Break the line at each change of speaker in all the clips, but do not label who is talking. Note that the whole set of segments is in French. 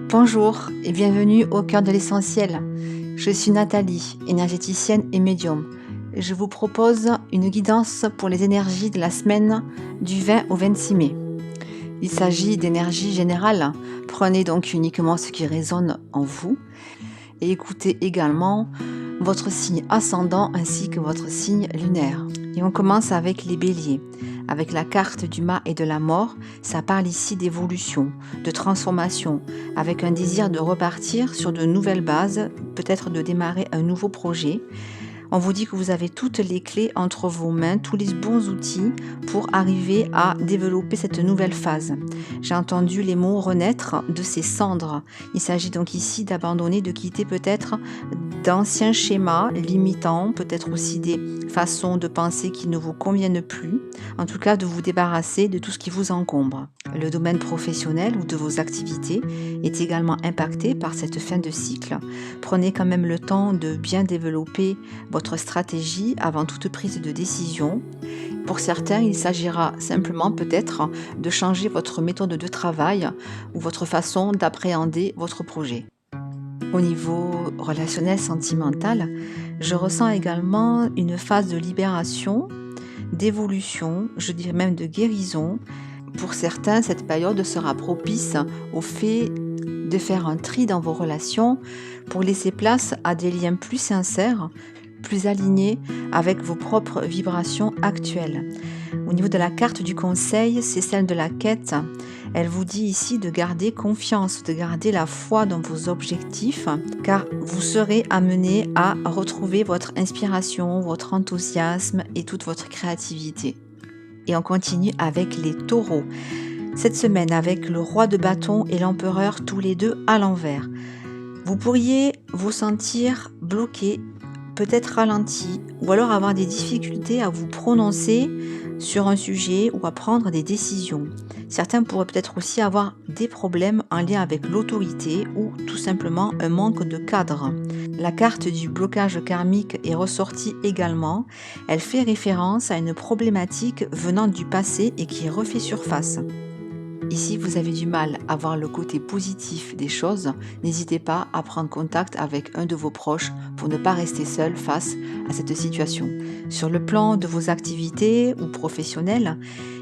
Bonjour et bienvenue au cœur de l'essentiel. Je suis Nathalie, énergéticienne et médium. Je vous propose une guidance pour les énergies de la semaine du 20 au 26 mai. Il s'agit d'énergie générale. Prenez donc uniquement ce qui résonne en vous et écoutez également votre signe ascendant ainsi que votre signe lunaire. Et on commence avec les béliers. Avec la carte du mât et de la mort, ça parle ici d'évolution, de transformation, avec un désir de repartir sur de nouvelles bases, peut-être de démarrer un nouveau projet. On vous dit que vous avez toutes les clés entre vos mains, tous les bons outils pour arriver à développer cette nouvelle phase. J'ai entendu les mots renaître de ces cendres. Il s'agit donc ici d'abandonner, de quitter peut-être d'anciens schémas limitants, peut-être aussi des façons de penser qui ne vous conviennent plus. En tout cas, de vous débarrasser de tout ce qui vous encombre. Le domaine professionnel ou de vos activités est également impacté par cette fin de cycle. Prenez quand même le temps de bien développer votre stratégie avant toute prise de décision. Pour certains, il s'agira simplement peut-être de changer votre méthode de travail ou votre façon d'appréhender votre projet. Au niveau relationnel sentimental, je ressens également une phase de libération, d'évolution, je dirais même de guérison. Pour certains, cette période sera propice au fait de faire un tri dans vos relations pour laisser place à des liens plus sincères, plus alignés avec vos propres vibrations actuelles. Au niveau de la carte du conseil, c'est celle de la quête. Elle vous dit ici de garder confiance, de garder la foi dans vos objectifs, car vous serez amené à retrouver votre inspiration, votre enthousiasme et toute votre créativité. Et on continue avec les taureaux. Cette semaine, avec le roi de bâton et l'empereur, tous les deux à l'envers. Vous pourriez vous sentir bloqué, peut-être ralenti, ou alors avoir des difficultés à vous prononcer sur un sujet ou à prendre des décisions. Certains pourraient peut-être aussi avoir des problèmes en lien avec l'autorité ou tout simplement un manque de cadre. La carte du blocage karmique est ressortie également. Elle fait référence à une problématique venant du passé et qui refait surface. Ici, vous avez du mal à voir le côté positif des choses, n'hésitez pas à prendre contact avec un de vos proches pour ne pas rester seul face à cette situation. Sur le plan de vos activités ou professionnelles,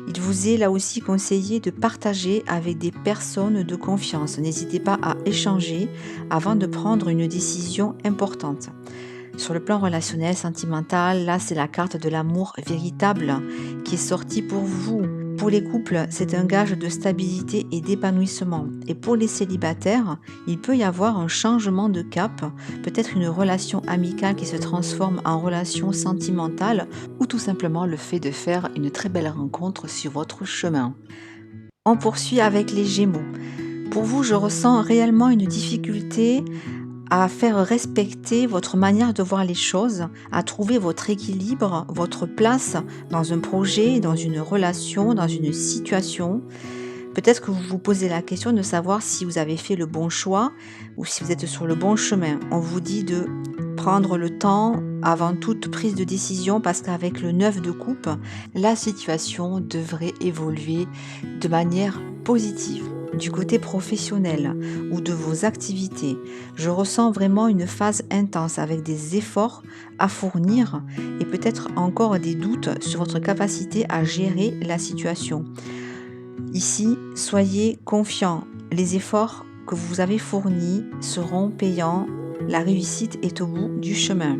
il vous est là aussi conseillé de partager avec des personnes de confiance. N'hésitez pas à échanger avant de prendre une décision importante. Sur le plan relationnel, sentimental, là c'est la carte de l'amour véritable qui est sortie pour vous. Pour les couples, c'est un gage de stabilité et d'épanouissement. Et pour les célibataires, il peut y avoir un changement de cap, peut-être une relation amicale qui se transforme en relation sentimentale ou tout simplement le fait de faire une très belle rencontre sur votre chemin. On poursuit avec les Gémeaux. Pour vous, je ressens réellement une difficulté à faire respecter votre manière de voir les choses, à trouver votre équilibre, votre place dans un projet, dans une relation, dans une situation. Peut-être que vous vous posez la question de savoir si vous avez fait le bon choix ou si vous êtes sur le bon chemin. On vous dit de prendre le temps avant toute prise de décision parce qu'avec le 9 de coupe, la situation devrait évoluer de manière positive. Du côté professionnel ou de vos activités, je ressens vraiment une phase intense avec des efforts à fournir et peut-être encore des doutes sur votre capacité à gérer la situation. Ici, soyez confiants, les efforts que vous avez fournis seront payants, la réussite est au bout du chemin.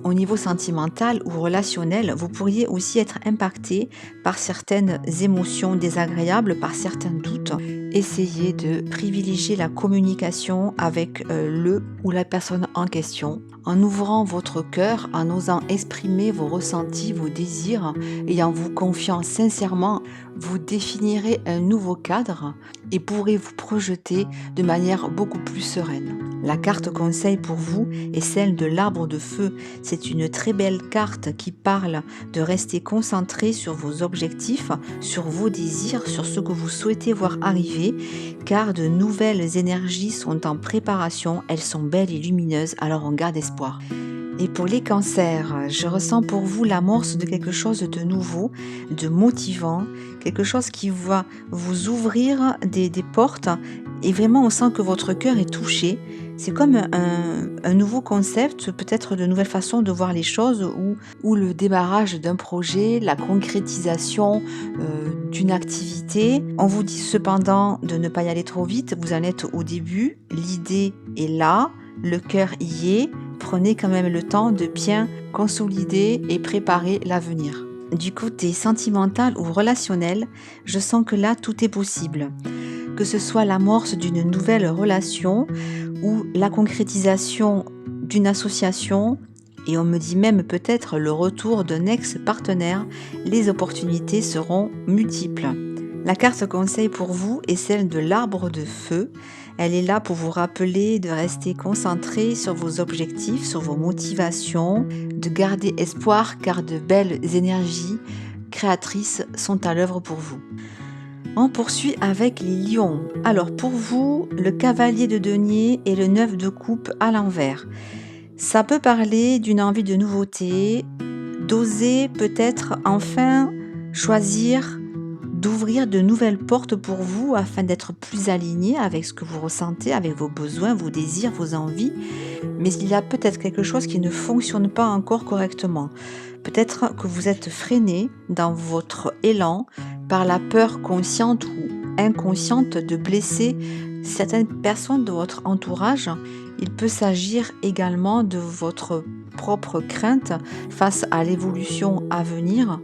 Au niveau sentimental ou relationnel, vous pourriez aussi être impacté par certaines émotions désagréables, par certains doutes. Essayez de privilégier la communication avec le ou la personne en question, en ouvrant votre cœur, en osant exprimer vos ressentis, vos désirs, et en vous confiant sincèrement, vous définirez un nouveau cadre et pourrez vous projeter de manière beaucoup plus sereine. La carte conseil pour vous est celle de l'arbre de feu. C'est une très belle carte qui parle de rester concentré sur vos objectifs, sur vos désirs, sur ce que vous souhaitez voir arriver, car de nouvelles énergies sont en préparation, elles sont belles et lumineuses, alors on garde espoir. Et pour les cancers, je ressens pour vous l'amorce de quelque chose de nouveau, de motivant, quelque chose qui va vous ouvrir des portes et vraiment on sent que votre cœur est touché. C'est comme un nouveau concept, peut-être de nouvelles façons de voir les choses ou le démarrage d'un projet, la concrétisation d'une activité. On vous dit cependant de ne pas y aller trop vite, vous en êtes au début, l'idée est là, le cœur y est. Prenez quand même le temps de bien consolider et préparer l'avenir. Du côté sentimental ou relationnel, je sens que là, tout est possible. Que ce soit l'amorce d'une nouvelle relation ou la concrétisation d'une association, et on me dit même peut-être le retour d'un ex-partenaire, les opportunités seront multiples. La carte conseil pour vous est celle de l'arbre de feu. Elle est là pour vous rappeler de rester concentré sur vos objectifs, sur vos motivations, de garder espoir car de belles énergies créatrices sont à l'œuvre pour vous. On poursuit avec les lions. Alors pour vous, le cavalier de denier et le 9 de coupe à l'envers. Ça peut parler d'une envie de nouveauté, d'oser peut-être enfin choisir d'ouvrir de nouvelles portes pour vous afin d'être plus aligné avec ce que vous ressentez, avec vos besoins, vos désirs, vos envies. Mais il y a peut-être quelque chose qui ne fonctionne pas encore correctement. Peut-être que vous êtes freiné dans votre élan par la peur consciente ou inconsciente de blesser certaines personnes de votre entourage. Il peut s'agir également de votre propre crainte face à l'évolution à venir.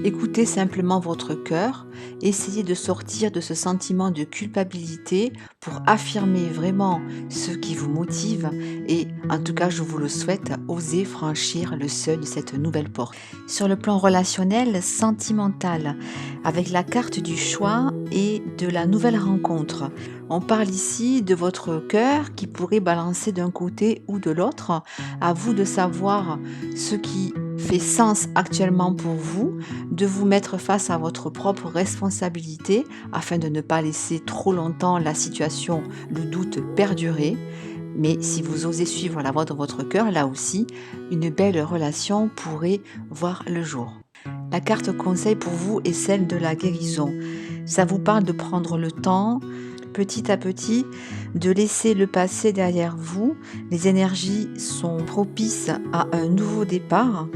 Écoutez simplement votre cœur, essayez de sortir de ce sentiment de culpabilité pour affirmer vraiment ce qui vous motive et en tout cas je vous le souhaite, osez franchir le seuil de cette nouvelle porte. Sur le plan relationnel, sentimental, avec la carte du choix et de la nouvelle rencontre. On parle ici de votre cœur qui pourrait balancer d'un côté ou de l'autre. À vous de savoir ce qui fait sens actuellement pour vous, de vous mettre face à votre propre responsabilité afin de ne pas laisser trop longtemps la situation, le doute perdurer. Mais si vous osez suivre la voie de votre cœur, là aussi, une belle relation pourrait voir le jour. La carte conseil pour vous est celle de la guérison. Ça vous parle de prendre le temps, petit à petit, de laisser le passé derrière vous. Les énergies sont propices à un nouveau départ.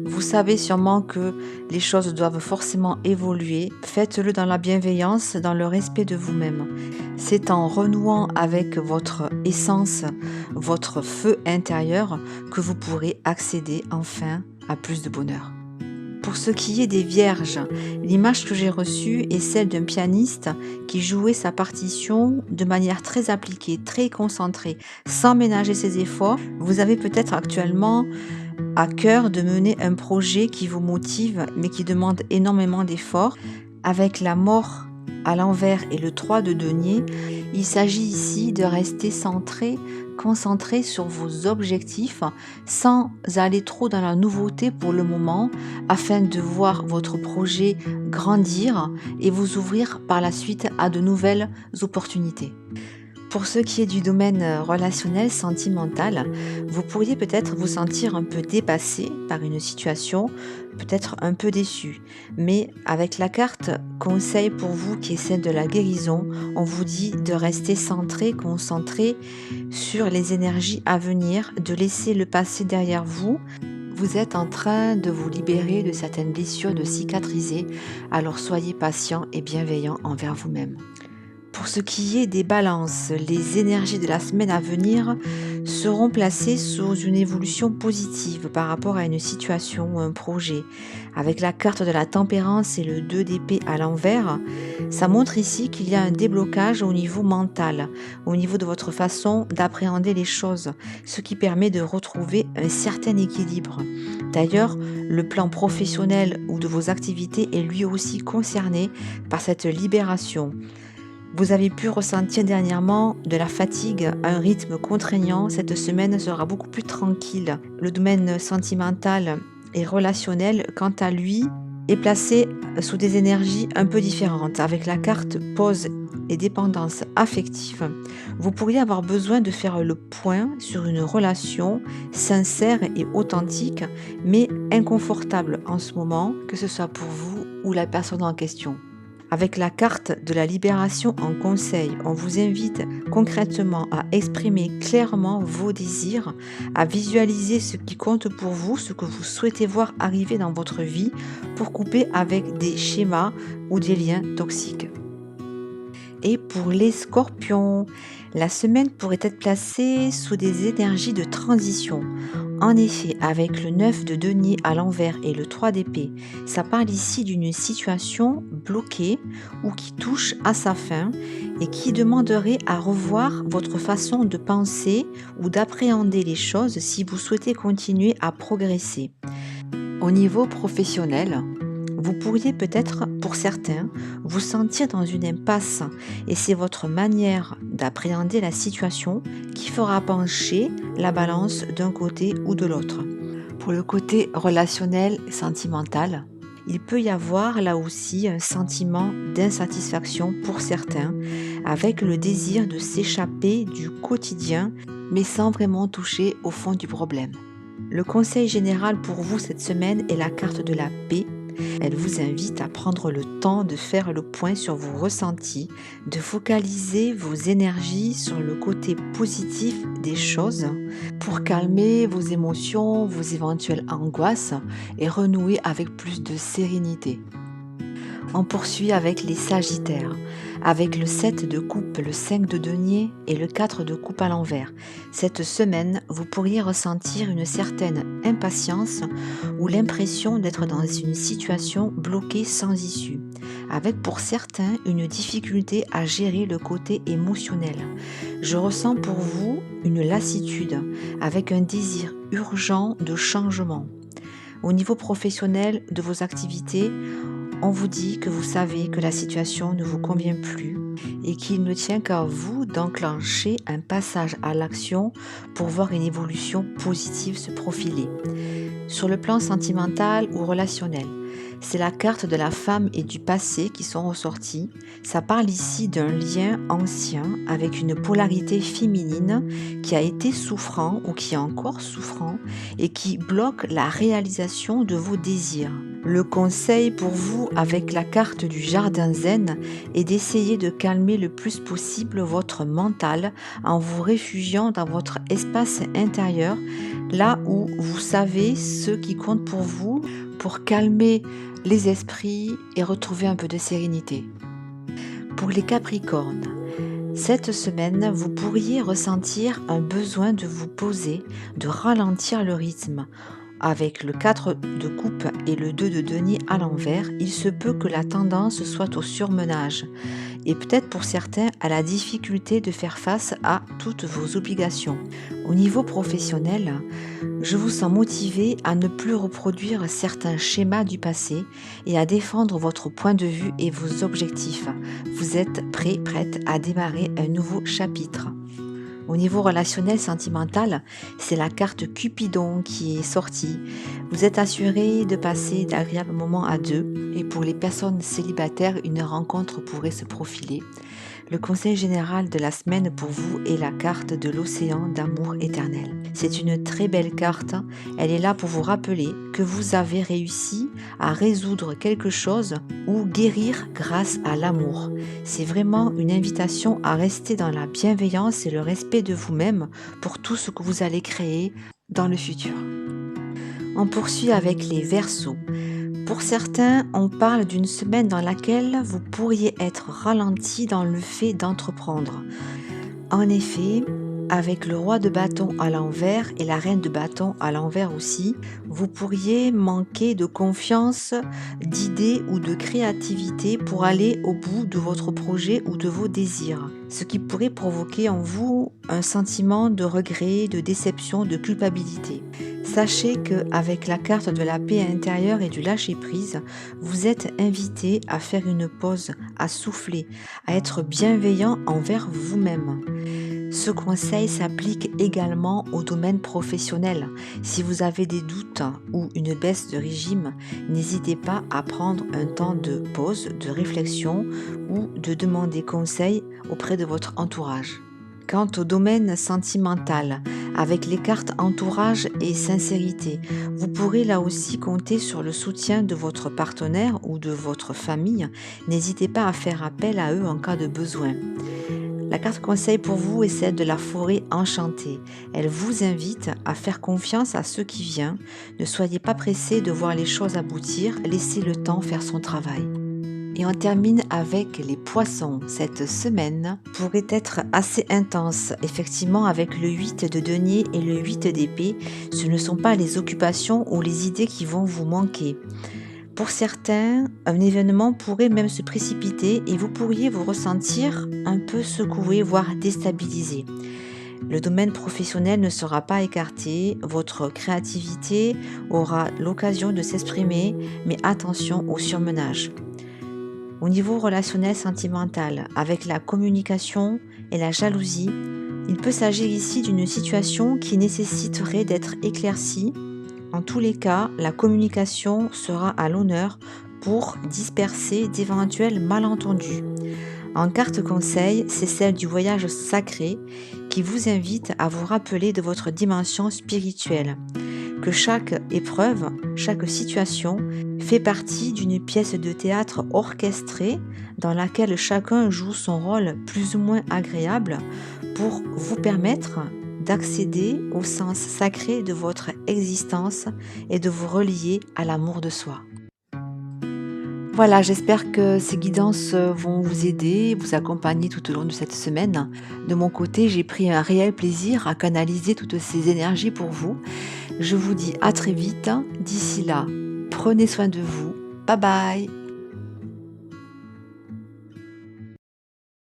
Vous savez sûrement que les choses doivent forcément évoluer. Faites-le dans la bienveillance, dans le respect de vous-même. C'est en renouant avec votre essence, votre feu intérieur, que vous pourrez accéder enfin à plus de bonheur. Pour ce qui est des vierges, l'image que j'ai reçue est celle d'un pianiste qui jouait sa partition de manière très appliquée, très concentrée, sans ménager ses efforts. Vous avez peut-être actuellement à cœur de mener un projet qui vous motive mais qui demande énormément d'efforts. Avec la mort à l'envers et le 3 de denier, il s'agit ici de rester centré, concentré sur vos objectifs sans aller trop dans la nouveauté pour le moment afin de voir votre projet grandir et vous ouvrir par la suite à de nouvelles opportunités. Pour ce qui est du domaine relationnel, sentimental, vous pourriez peut-être vous sentir un peu dépassé par une situation, peut-être un peu déçu. Mais avec la carte conseil pour vous qui est celle de la guérison, on vous dit de rester centré, concentré sur les énergies à venir, de laisser le passé derrière vous. Vous êtes en train de vous libérer de certaines blessures, de cicatriser, alors soyez patient et bienveillant envers vous-même. Pour ce qui est des balances, les énergies de la semaine à venir seront placées sous une évolution positive par rapport à une situation ou un projet. Avec la carte de la tempérance et le 2 d'épée à l'envers, ça montre ici qu'il y a un déblocage au niveau mental, au niveau de votre façon d'appréhender les choses, ce qui permet de retrouver un certain équilibre. D'ailleurs, le plan professionnel ou de vos activités est lui aussi concerné par cette libération. Vous avez pu ressentir dernièrement de la fatigue à un rythme contraignant. Cette semaine sera beaucoup plus tranquille. Le domaine sentimental et relationnel, quant à lui, est placé sous des énergies un peu différentes. Avec la carte pause et dépendance affective, vous pourriez avoir besoin de faire le point sur une relation sincère et authentique, mais inconfortable en ce moment, que ce soit pour vous ou la personne en question. Avec la carte de la libération en conseil, on vous invite concrètement à exprimer clairement vos désirs, à visualiser ce qui compte pour vous, ce que vous souhaitez voir arriver dans votre vie pour couper avec des schémas ou des liens toxiques. Et pour les scorpions, la semaine pourrait être placée sous des énergies de transition. En effet, avec le 9 de denier à l'envers et le 3 d'épée, ça parle ici d'une situation bloquée ou qui touche à sa fin et qui demanderait à revoir votre façon de penser ou d'appréhender les choses si vous souhaitez continuer à progresser. Au niveau professionnel, vous pourriez peut-être, pour certains, vous sentir dans une impasse et c'est votre manière d'appréhender la situation qui fera pencher la balance d'un côté ou de l'autre. Pour le côté relationnel et sentimental, il peut y avoir là aussi un sentiment d'insatisfaction pour certains, avec le désir de s'échapper du quotidien, mais sans vraiment toucher au fond du problème. Le conseil général pour vous cette semaine est la carte de la paix. Elle vous invite à prendre le temps de faire le point sur vos ressentis, de focaliser vos énergies sur le côté positif des choses pour calmer vos émotions, vos éventuelles angoisses et renouer avec plus de sérénité. On poursuit avec les Sagittaires, avec le 7 de coupe, le 5 de denier et le 4 de coupe à l'envers. Cette semaine, vous pourriez ressentir une certaine impatience ou l'impression d'être dans une situation bloquée sans issue, avec pour certains une difficulté à gérer le côté émotionnel. Je ressens pour vous une lassitude, avec un désir urgent de changement. Au niveau professionnel de vos activités, on vous dit que vous savez que la situation ne vous convient plus et qu'il ne tient qu'à vous d'enclencher un passage à l'action pour voir une évolution positive se profiler. Sur le plan sentimental ou relationnel, c'est la carte de la femme et du passé qui sont ressorties. Ça parle ici d'un lien ancien avec une polarité féminine qui a été souffrant ou qui est encore souffrant et qui bloque la réalisation de vos désirs. Le conseil pour vous avec la carte du jardin zen est d'essayer de calmer le plus possible votre mental en vous réfugiant dans votre espace intérieur, là où vous savez ce qui compte pour vous, pour calmer les esprits et retrouver un peu de sérénité. Pour les Capricornes, cette semaine, vous pourriez ressentir un besoin de vous poser, de ralentir le rythme. Avec le 4 de coupe et le 2 de denier à l'envers, il se peut que la tendance soit au surmenage et peut-être pour certains à la difficulté de faire face à toutes vos obligations. Au niveau professionnel, je vous sens motivé à ne plus reproduire certains schémas du passé et à défendre votre point de vue et vos objectifs. Vous êtes prête à démarrer un nouveau chapitre. Au niveau relationnel sentimental, c'est la carte Cupidon qui est sortie. Vous êtes assuré de passer d'agréables moments à deux et pour les personnes célibataires, une rencontre pourrait se profiler. Le conseil général de la semaine pour vous est la carte de l'océan d'amour éternel. C'est une très belle carte. Elle est là pour vous rappeler que vous avez réussi à résoudre quelque chose ou guérir grâce à l'amour. C'est vraiment une invitation à rester dans la bienveillance et le respect de vous-même pour tout ce que vous allez créer dans le futur. On poursuit avec les Verseaux. Pour certains, on parle d'une semaine dans laquelle vous pourriez être ralenti dans le fait d'entreprendre. En effet, avec le roi de bâton à l'envers et la reine de bâton à l'envers aussi, vous pourriez manquer de confiance, d'idées ou de créativité pour aller au bout de votre projet ou de vos désirs, ce qui pourrait provoquer en vous un sentiment de regret, de déception, de culpabilité. Sachez qu'avec la carte de la paix intérieure et du lâcher-prise, vous êtes invité à faire une pause, à souffler, à être bienveillant envers vous-même. Ce Ce conseil s'applique également au domaine professionnel. Si vous avez des doutes ou une baisse de régime, n'hésitez pas à prendre un temps de pause, de réflexion ou de demander conseil auprès de votre entourage. Quant au domaine sentimental, avec les cartes entourage et sincérité, vous pourrez là aussi compter sur le soutien de votre partenaire ou de votre famille. N'hésitez pas à faire appel à eux en cas de besoin. La carte conseil pour vous est celle de la forêt enchantée. Elle vous invite à faire confiance à ce qui vient. Ne soyez pas pressé de voir les choses aboutir, laissez le temps faire son travail. Et on termine avec les poissons. Cette semaine pourrait être assez intense. Effectivement, avec le 8 de denier et le 8 d'épée, ce ne sont pas les occupations ou les idées qui vont vous manquer. Pour certains, un événement pourrait même se précipiter et vous pourriez vous ressentir un peu secoué, voire déstabilisé. Le domaine professionnel ne sera pas écarté, votre créativité aura l'occasion de s'exprimer, mais attention au surmenage. Au niveau relationnel sentimental, avec la communication et la jalousie, il peut s'agir ici d'une situation qui nécessiterait d'être éclaircie. En tous les cas, la communication sera à l'honneur pour disperser d'éventuels malentendus. En carte conseil, c'est celle du voyage sacré qui vous invite à vous rappeler de votre dimension spirituelle, que chaque épreuve, chaque situation fait partie d'une pièce de théâtre orchestrée dans laquelle chacun joue son rôle plus ou moins agréable pour vous permettre d'accéder au sens sacré de votre existence et de vous relier à l'amour de soi. Voilà, j'espère que ces guidances vont vous aider, vous accompagner tout au long de cette semaine. De mon côté, j'ai pris un réel plaisir à canaliser toutes ces énergies pour vous. Je vous dis à très vite. D'ici là, prenez soin de vous. Bye bye!